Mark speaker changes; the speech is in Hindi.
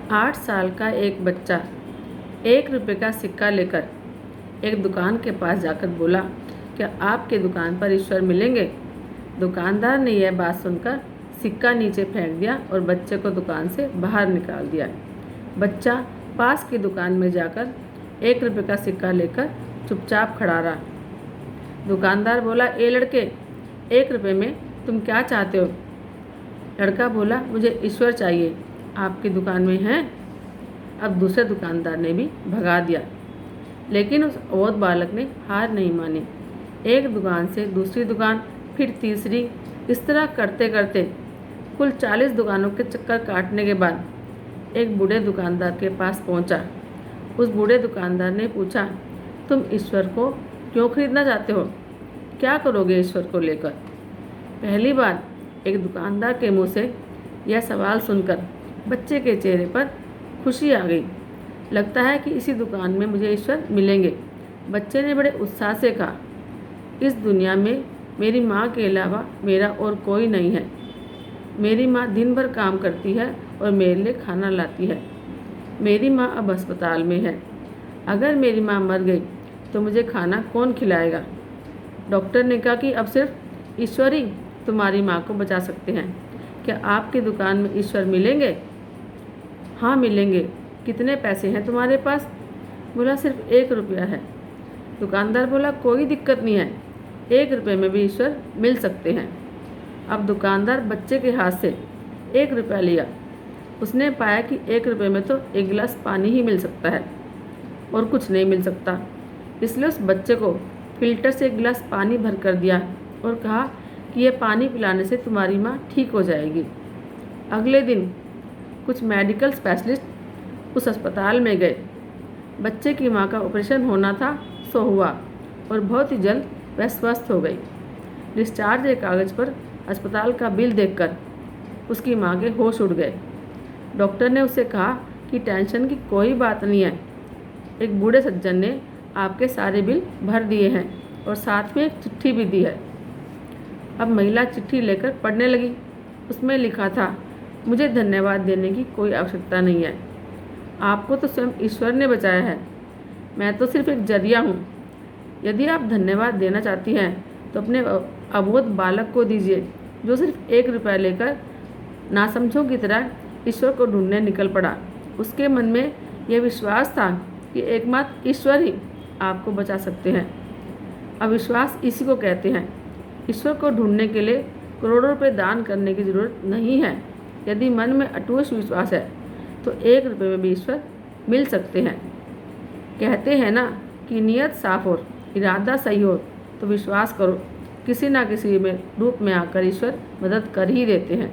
Speaker 1: 8 साल का एक बच्चा 1 रुपये का सिक्का लेकर एक दुकान के पास जाकर बोला, क्या आपके दुकान पर ईश्वर मिलेंगे? दुकानदार ने यह बात सुनकर सिक्का नीचे फेंक दिया और बच्चे को दुकान से बाहर निकाल दिया। बच्चा पास की दुकान में जाकर 1 रुपये का सिक्का लेकर चुपचाप खड़ा रहा। दुकानदार बोला, ए लड़के, 1 रुपये में तुम क्या चाहते हो? लड़का बोला, मुझे ईश्वर चाहिए, आपकी दुकान में है? अब दूसरे दुकानदार ने भी भगा दिया, लेकिन उस अबोध बालक ने हार नहीं मानी। एक दुकान से दूसरी दुकान, फिर तीसरी, इस तरह करते करते कुल 40 दुकानों के चक्कर काटने के बाद एक बूढ़े दुकानदार के पास पहुंचा। उस बूढ़े दुकानदार ने पूछा, तुम ईश्वर को क्यों खरीदना चाहते हो? क्या करोगे ईश्वर को लेकर? पहली बार एक दुकानदार के मुंह से यह सवाल सुनकर बच्चे के चेहरे पर खुशी आ गई। लगता है कि इसी दुकान में मुझे ईश्वर मिलेंगे। बच्चे ने बड़े उत्साह से कहा, इस दुनिया में मेरी माँ के अलावा मेरा और कोई नहीं है। मेरी माँ दिन भर काम करती है और मेरे लिए खाना लाती है। मेरी माँ अब अस्पताल में है। अगर मेरी माँ मर गई तो मुझे खाना कौन खिलाएगा? डॉक्टर ने कहा कि अब सिर्फ ईश्वर ही तुम्हारी माँ को बचा सकते हैं। क्या आपकी दुकान में ईश्वर मिलेंगे? हाँ मिलेंगे। कितने पैसे हैं तुम्हारे पास? बोला, सिर्फ 1 रुपया है। दुकानदार बोला, कोई दिक्कत नहीं है, 1 रुपये में भी ईश्वर मिल सकते हैं। अब दुकानदार बच्चे के हाथ से 1 रुपया लिया। उसने पाया कि 1 रुपये में तो एक गिलास पानी ही मिल सकता है और कुछ नहीं मिल सकता। इसलिए उस बच्चे को फिल्टर से एक गिलास पानी भर कर दिया और कहा कि यह पानी पिलाने से तुम्हारी माँ ठीक हो जाएगी। अगले दिन कुछ मेडिकल स्पेशलिस्ट उस अस्पताल में गए। बच्चे की माँ का ऑपरेशन होना था सो हुआ और बहुत ही जल्द वह स्वस्थ हो गई। डिस्चार्ज के कागज़ पर अस्पताल का बिल देखकर उसकी माँ के होश उड़ गए। डॉक्टर ने उसे कहा कि टेंशन की कोई बात नहीं है, एक बूढ़े सज्जन ने आपके सारे बिल भर दिए हैं और साथ में एक चिट्ठी भी दी है। अब महिला चिट्ठी लेकर पढ़ने लगी। उसमें लिखा था, मुझे धन्यवाद देने की कोई आवश्यकता नहीं है, आपको तो स्वयं ईश्वर ने बचाया है, मैं तो सिर्फ एक जरिया हूँ। यदि आप धन्यवाद देना चाहती हैं तो अपने अबोध बालक को दीजिए, जो सिर्फ 1 रुपया लेकर नासमझों की तरह ईश्वर को ढूंढने निकल पड़ा। उसके मन में यह विश्वास था कि एकमात्र ईश्वर ही आपको बचा सकते हैं। अविश्वास इसी को कहते हैं। ईश्वर को ढूंढने के लिए करोड़ों रुपए दान करने की जरूरत नहीं है। यदि मन में अटूट विश्वास है तो 1 रुपये में भी ईश्वर मिल सकते हैं। कहते हैं ना कि नीयत साफ हो, इरादा सही हो तो विश्वास करो, किसी ना किसी में रूप में आकर ईश्वर मदद कर ही देते हैं।